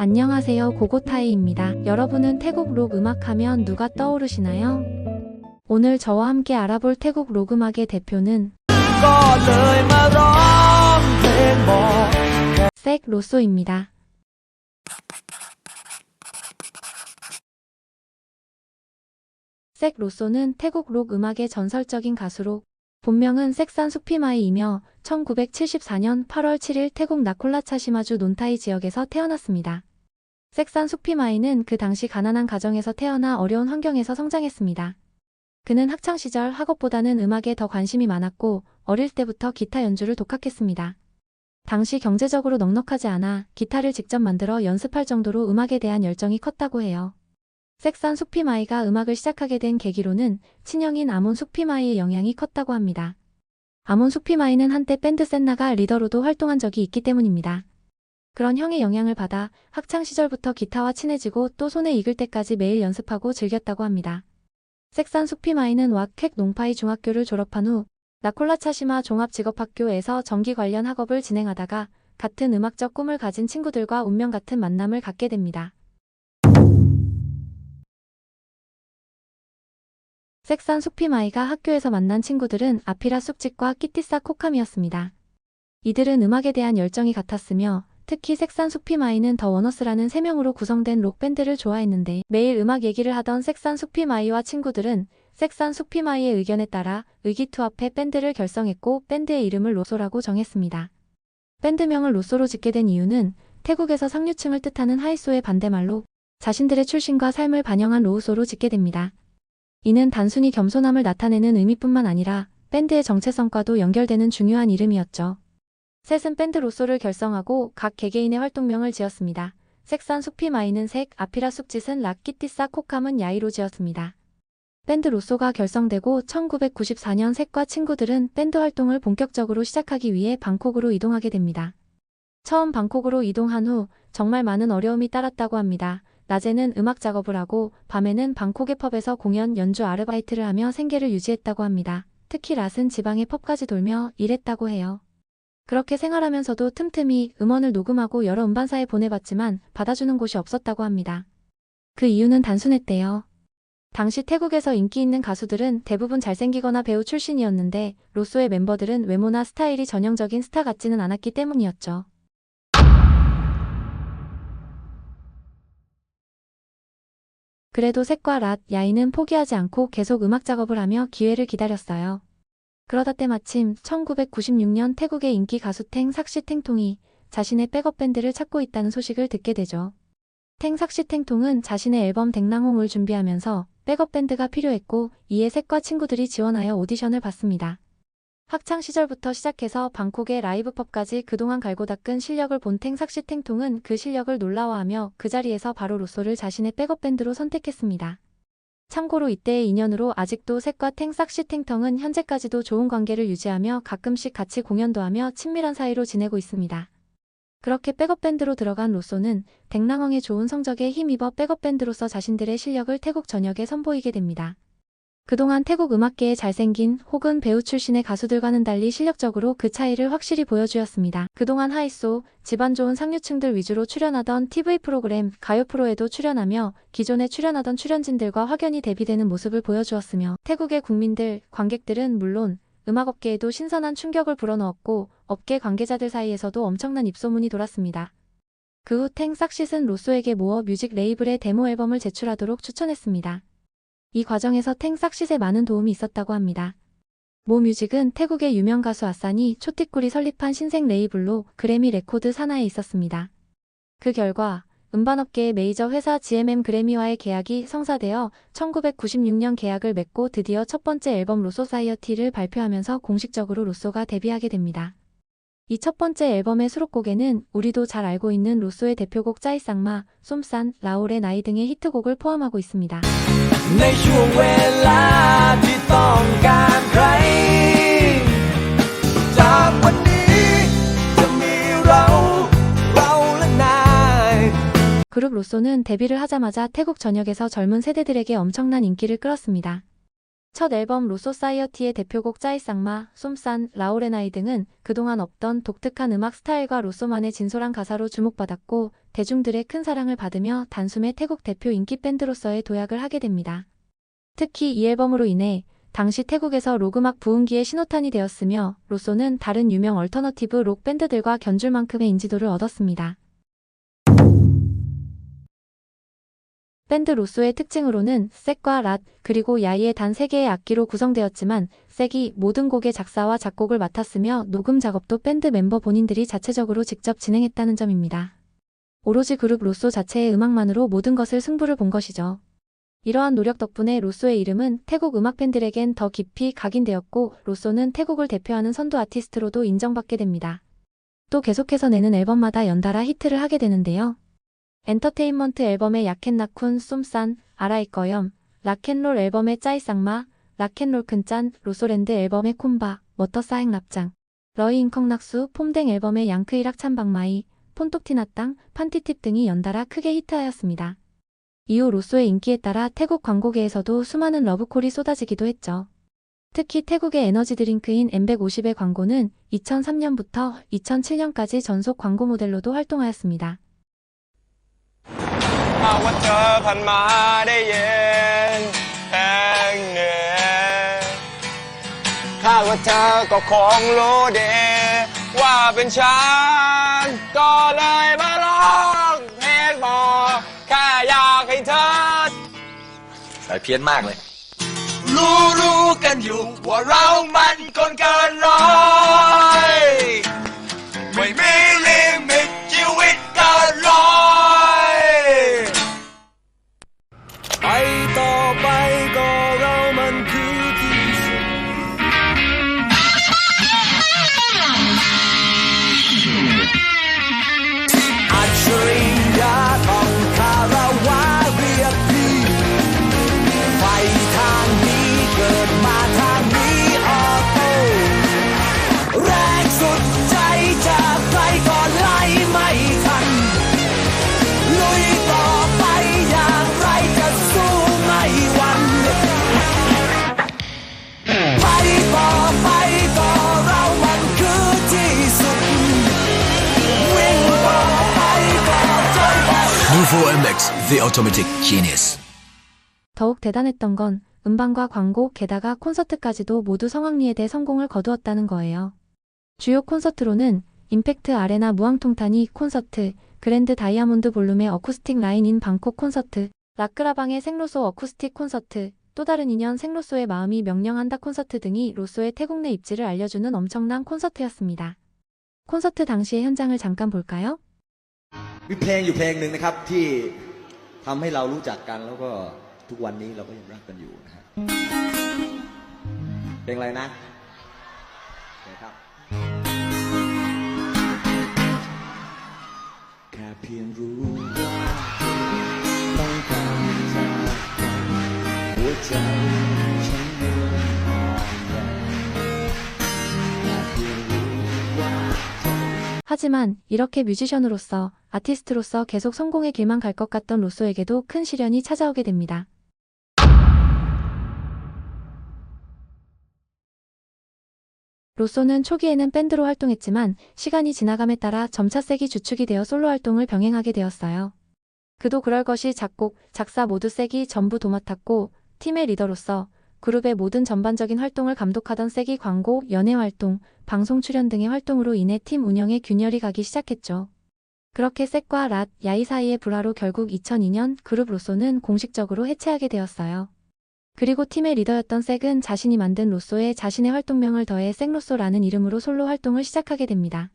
안녕하세요, 고고타이입니다. 여러분은 태국 록 음악하면 누가 떠오르시나요? 오늘 저와 함께 알아볼 태국 록 음악의 대표는 색 로쏘입니다. 색 로쏘는 태국 록 음악의 전설적인 가수로 본명은 색산 수피마이이며 1974년 8월 7일 태국 나콜라차시마주 논타이 지역에서 태어났습니다. 색산 수피마이는 그 당시 가난한 가정에서 태어나 어려운 환경에서 성장했습니다. 그는 학창시절 학업보다는 음악에 더 관심이 많았고 어릴 때부터 기타 연주를 독학했습니다. 당시 경제적으로 넉넉하지 않아 기타를 직접 만들어 연습할 정도로 음악에 대한 열정이 컸다고 해요. 색산 수피마이가 음악을 시작하게 된 계기로는 친형인 아몬 수피마이의 영향이 컸다고 합니다. 아몬 수피마이는 한때 밴드 센나가 리더로도 활동한 적이 있기 때문입니다. 그런 형의 영향을 받아 학창시절부터 기타와 친해지고 또 손에 익을 때까지 매일 연습하고 즐겼다고 합니다. 색산 수피마이는 왓캑 농파이 중학교를 졸업한 후 나콜라차시마 종합직업학교에서 전기 관련 학업을 진행하다가 같은 음악적 꿈을 가진 친구들과 운명 같은 만남을 갖게 됩니다. 색산 수피마이가 학교에서 만난 친구들은 아피라 쑥직과 끼띠사 코캄이었습니다. 이들은 음악에 대한 열정이 같았으며 특히 색산 수피마이는 더 워너스라는 3명으로 구성된 록밴드를 좋아했는데 매일 음악 얘기를 하던 색산 수피마이와 친구들은 색산 수피마이의 의견에 따라 의기투합해 밴드를 결성했고 밴드의 이름을 로쏘라고 정했습니다. 밴드명을 로쏘로 짓게 된 이유는 태국에서 상류층을 뜻하는 하이소의 반대말로 자신들의 출신과 삶을 반영한 로우소로 짓게 됩니다. 이는 단순히 겸손함을 나타내는 의미뿐만 아니라 밴드의 정체성과도 연결되는 중요한 이름이었죠. 셋은 밴드 로쏘를 결성하고 각 개개인의 활동명을 지었습니다. 색산 수피마이는 색, 아피라 쑥짓은 락, 끼띠사 코캄은 야이로 지었습니다. 밴드 로쏘가 결성되고 1994년 색과 친구들은 밴드 활동을 본격적으로 시작하기 위해 방콕으로 이동하게 됩니다. 처음 방콕으로 이동한 후 정말 많은 어려움이 따랐다고 합니다. 낮에는 음악 작업을 하고 밤에는 방콕의 펍에서 공연, 연주 아르바이트를 하며 생계를 유지했다고 합니다. 특히 랏은 지방의 펍까지 돌며 일했다고 해요. 그렇게 생활하면서도 틈틈이 음원을 녹음하고 여러 음반사에 보내봤지만 받아주는 곳이 없었다고 합니다. 그 이유는 단순했대요. 당시 태국에서 인기 있는 가수들은 대부분 잘생기거나 배우 출신이었는데 로쏘의 멤버들은 외모나 스타일이 전형적인 스타 같지는 않았기 때문이었죠. 그래도 색과 랏, 야이는 포기하지 않고 계속 음악 작업을 하며 기회를 기다렸어요. 그러다 때마침 1996년 태국의 인기 가수 탱 삭시 탱통이 자신의 백업 밴드를 찾고 있다는 소식을 듣게 되죠. 탱 삭시 탱통은 자신의 앨범 댕랑홍을 준비하면서 백업 밴드가 필요했고 이에 색과 친구들이 지원하여 오디션을 봤습니다. 학창 시절부터 시작해서 방콕의 라이브 펍까지 그동안 갈고 닦은 실력을 본 탱 삭시 탱통은 그 실력을 놀라워하며 그 자리에서 바로 로쏘를 자신의 백업 밴드로 선택했습니다. 참고로 이때의 인연으로 아직도 색과 탱 삭시 탱텅은 현재까지도 좋은 관계를 유지하며 가끔씩 같이 공연도 하며 친밀한 사이로 지내고 있습니다. 그렇게 백업밴드로 들어간 로쏘는 댕랑왕의 좋은 성적에 힘입어 백업밴드로서 자신들의 실력을 태국 전역에 선보이게 됩니다. 그동안 태국 음악계에 잘생긴 혹은 배우 출신의 가수들과는 달리 실력적으로 그 차이를 확실히 보여주었습니다. 그동안 하이소, 집안 좋은 상류층들 위주로 출연하던 TV 프로그램, 가요 프로에도 출연하며 기존에 출연하던 출연진들과 확연히 대비되는 모습을 보여주었으며 태국의 국민들, 관객들은 물론 음악업계에도 신선한 충격을 불어넣었고 업계 관계자들 사이에서도 엄청난 입소문이 돌았습니다. 그 후 탱 삭싯은 로쏘에게 모어 뮤직 레이블의 데모 앨범을 제출하도록 추천했습니다. 이 과정에서 탱 삭싯에 많은 도움이 있었다고 합니다. 모 뮤직은 태국의 유명 가수 아산이 초티꿀이 설립한 신생 레이블로 그래미 레코드 산하에 있었습니다. 그 결과 음반업계의 메이저 회사 GMM 그래미와의 계약이 성사되어 1996년 계약을 맺고 드디어 첫 번째 앨범 로소사이어티를 발표하면서 공식적으로 로쏘가 데뷔하게 됩니다. 이 첫 번째 앨범의 수록곡에는 우리도 잘 알고 있는 로쏘의 대표곡 짜이쌍마, 쏨산, 라올의 나이 등의 히트곡을 포함하고 있습니다. 그룹 로쏘는 데뷔를 하자마자 태국 전역에서 젊은 세대들에게 엄청난 인기를 끌었습니다. 첫 앨범 로소사이어티의 대표곡 짜이쌍마, 쏨산, 라오레나이 등은 그동안 없던 독특한 음악 스타일과 로소만의 진솔한 가사로 주목받았고 대중들의 큰 사랑을 받으며 단숨에 태국 대표 인기 밴드로서의 도약을 하게 됩니다. 특히 이 앨범으로 인해 당시 태국에서 록음악 부흥기의 신호탄이 되었으며 로소는 다른 유명 얼터너티브 록 밴드들과 견줄 만큼의 인지도를 얻었습니다. 밴드 로소의 특징으로는 색과 랏, 그리고 야이의 단 3개의 악기로 구성되었지만 색이 모든 곡의 작사와 작곡을 맡았으며 녹음 작업도 밴드 멤버 본인들이 자체적으로 직접 진행했다는 점입니다. 오로지 그룹 로소 자체의 음악만으로 모든 것을 승부를 본 것이죠. 이러한 노력 덕분에 로소의 이름은 태국 음악 팬들에겐 더 깊이 각인되었고 로소는 태국을 대표하는 선두 아티스트로도 인정받게 됩니다. 또 계속해서 내는 앨범마다 연달아 히트를 하게 되는데요. 엔터테인먼트 앨범의 야켓나쿤 쏨산, 아라이꺼염, 락앤롤 앨범의 짜이쌍마, 락앤롤 큰짠, 로소랜드 앨범의 콤바, 워터사행 납장, 러이 인컹낙수, 폼댕 앨범의 양크이락 찬방마이, 폰톡티나땅, 판티팁 등이 연달아 크게 히트하였습니다. 이후 로소의 인기에 따라 태국 광고계에서도 수많은 러브콜이 쏟아지기도 했죠. 특히 태국의 에너지 드링크인 M150의 광고는 2003년부터 2007년까지 전속 광고 모델로도 활동하였습니다. หากว่าเธอผ่านมาได้เย็นแห้งเหนื่อยข้าว่าเธอก็คงรู้ดีว่าเป็นฉันก็เลยมาร้องเพลงบอกแค่อยากให้เธอสายเพี้ยนมากเลยรู้กันอยู่ว่าเรามันคนเกินร้อยไม่มีลิมิตชีวิตเกินร้อย ไปต่อไปก็เรามันคือที่สุดอัจฉริยะต้องคารวะเรียกพี่ไฟทางนี้เกิดมาทางนี้ออโต้แรงสุดใจจากใครก็ไล่ไม่ทันลุยต่อไปอย่างไรจะสู้ไม่หวั่นไปต่อไปก็เรามันคือที่สุดวิ่งต่อไปก็จนกว่า Nuvo MX, the automatic genius. 더욱 대단했던 건 음반과 광고, 게다가 콘서트까지도 모두 성황리에 대해 성공을 거두었다는 거예요. 주요 콘서트로는 임팩트 아레나 무앙통타니 콘서트, 그랜드 다이아몬드 볼룸의 어쿠스틱 라인인 방콕 콘서트, 라크라방의 생로소 어쿠스틱 콘서트, 또 다른 인연 생로소의 마음이 명령한다 콘서트 등이 로소의 태국 내 입지를 알려주는 엄청난 콘서트였습니다. 콘서트 당시의 현장을 잠깐 볼까요? มีเพลงอยู่เพลงหนึ่งนะครับที่ทำให้เรารู้จักกันแล้วก็ทุกวันนี้เราก็ยังรักกันอยู่นะฮะเพลงอะไรนะโอเคครับแค่เพียงรู้ว่าต้องการจากกันหัวใจฉันเริ่มอ่อนแรงแค่เพียงรู้ว่า 하지만 이렇게 뮤지션으로서, 아티스트로서 계속 성공의 길만 갈 것 같던 로소에게도 큰 시련이 찾아오게 됩니다. 로소는 초기에는 밴드로 활동했지만 시간이 지나감에 따라 점차 색이 주축이 되어 솔로 활동을 병행하게 되었어요. 그도 그럴 것이 작곡, 작사 모두 색이 전부 도맡았고 팀의 리더로서 그룹의 모든 전반적인 활동을 감독하던 색이 광고, 연예 활동, 방송 출연 등의 활동으로 인해 팀 운영에 균열이 가기 시작했죠. 그렇게 색과 랏, 야이 사이의 불화로 결국 2002년 그룹 로소는 공식적으로 해체하게 되었어요. 그리고 팀의 리더였던 색은 자신이 만든 로소에 자신의 활동명을 더해 색로소라는 이름으로 솔로 활동을 시작하게 됩니다.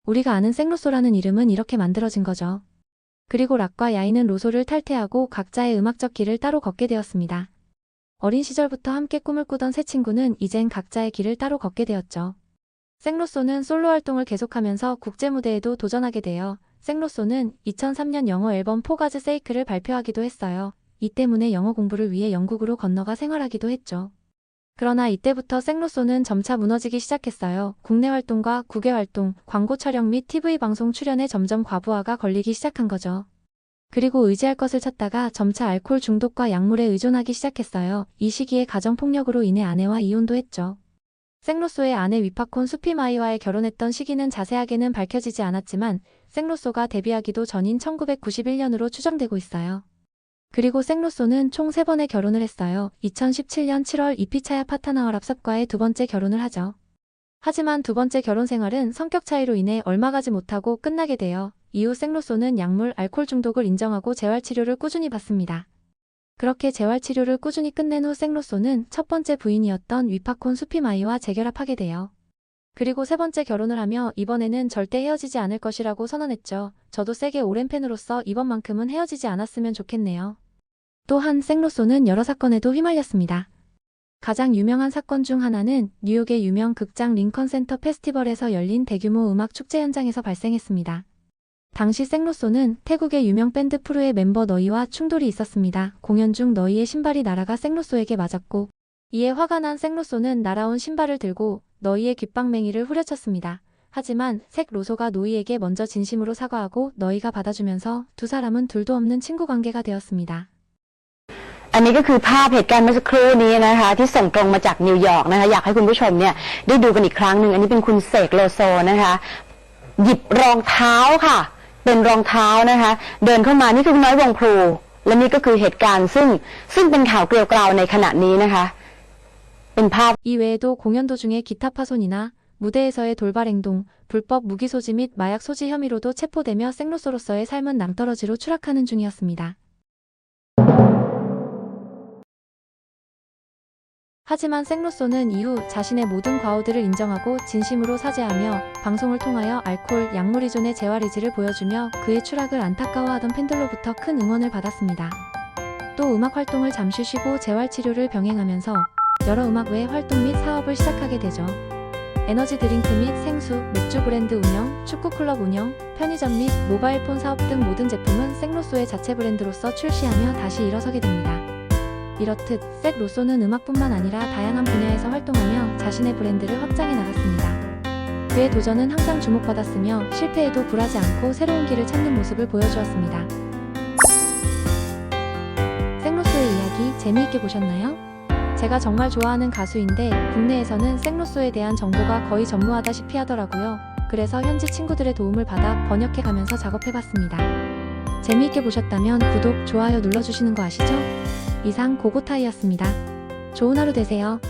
우리가 아는 색로소라는 이름은 이렇게 만들어진 거죠. 그리고 락과 야이는 로소를 탈퇴하고 각자의 음악적 길을 따로 걷게 되었습니다. 어린 시절부터 함께 꿈을 꾸던 세 친구는 이젠 각자의 길을 따로 걷게 되었죠. 색로소는 솔로 활동을 계속하면서 국제 무대에도 도전하게 되어 색로소는 2003년 영어 앨범 포가즈 세이크를 발표하기도 했어요. 이 때문에 영어 공부를 위해 영국으로 건너가 생활하기도 했죠. 그러나 이때부터 색로소는 점차 무너지기 시작했어요. 국내 활동과 국외 활동, 광고 촬영 및 TV 방송 출연에 점점 과부하가 걸리기 시작한 거죠. 그리고 의지할 것을 찾다가 점차 알코올 중독과 약물에 의존하기 시작했어요. 이 시기에 가정폭력으로 인해 아내와 이혼도 했죠. 생로소의 아내 위파콘 수피마이와의 결혼했던 시기는 자세하게는 밝혀지지 않았지만 생로소가 데뷔하기도 전인 1991년으로 추정되고 있어요. 그리고 생로소는 총 3번의 결혼을 했어요. 2017년 7월 이피차야 파타나와 랍삽과의 두 번째 결혼을 하죠. 하지만 두 번째 결혼 생활은 성격 차이로 인해 얼마 가지 못하고 끝나게 돼요. 이후 생로소는 약물, 알코올 중독을 인정하고 재활치료를 꾸준히 받습니다. 그렇게 재활치료를 꾸준히 끝낸 후 생로소는 첫 번째 부인이었던 위파콘 수피마이와 재결합하게 돼요. 그리고 세 번째 결혼을 하며 이번에는 절대 헤어지지 않을 것이라고 선언했죠. 저도 세게 오랜 팬으로서 이번만큼은 헤어지지 않았으면 좋겠네요. 또한 생로소는 여러 사건에도 휘말렸습니다. 가장 유명한 사건 중 하나는 뉴욕의 유명 극장 링컨 센터 페스티벌에서 열린 대규모 음악 축제 현장에서 발생했습니다. 당시 생로소는 태국의 유명 밴드 프루의 멤버 너희와 충돌이 있었습니다. 공연 중 너희의 신발이 날아가 생로소에게 맞았고 이에 화가 난 생로소는 날아온 신발을 들고 너희의 귓방맹이를 후려쳤습니다. 하지만 색 로소가 노이에게 먼저 진심으로 사과하고 너희가 받아주면서 두 사람은 둘도 없는 친구 관계가 되었습니다. อันนี้ก็คือภาพเหตุการณ์เมื่อสักครู่นี้นะคะที่ส่งตรงมาจากนิวยอร์กนะคะอยากให้คุณผู้ชมเนี่ยได้ดูกันอีกครั้งหนึ่งอันนี้เป็นคุณเสกโลโซนะคะหยิบรองเท้าค่ะเป็นรองเท้านะคะเดินเข้ามานี่คือน้อยวงพลูและนี่ก็คือเหตุการณ์ซึ่งเป็นข่าวเกลียวกราวในขณะนี้นะคะเป็นภาพ 이 외에도 공연 도중에 기타 파손이나 무대에서의 돌발 행동, 불법 무기 소지 및 마약 소지 혐의로도 체포되며 생로소로서의 삶은 낭떠러지로 추락하는 중이었습니다. 하지만 생로소는 이후 자신의 모든 과오들을 인정하고 진심으로 사죄하며 방송을 통하여 알코올, 약물依존의 재활 의지를 보여주며 그의 추락을 안타까워하던 팬들로부터 큰 응원을 받았습니다. 또 음악 활동을 잠시 쉬고 재활 치료를 병행하면서 여러 음악 외 활동 및 사업을 시작하게 되죠. 에너지 드링크 및 생수, 맥주 브랜드 운영, 축구 클럽 운영, 편의점 및 모바일 폰 사업 등 모든 제품은 생로소의 자체 브랜드로서 출시하며 다시 일어서게 됩니다. 이렇듯 색 로소는 음악뿐만 아니라 다양한 분야에서 활동하며 자신의 브랜드를 확장해 나갔습니다. 그의 도전은 항상 주목받았으며 실패에도 굴하지 않고 새로운 길을 찾는 모습을 보여주었습니다. 생로소의 이야기 재미있게 보셨나요? 제가 정말 좋아하는 가수인데 국내에서는 생로소에 대한 정보가 거의 전무하다시피 하더라고요. 그래서 현지 친구들의 도움을 받아 번역해가면서 작업해봤습니다. 재미있게 보셨다면 구독, 좋아요 눌러주시는 거 아시죠? 이상 고고타이였습니다. 좋은 하루 되세요.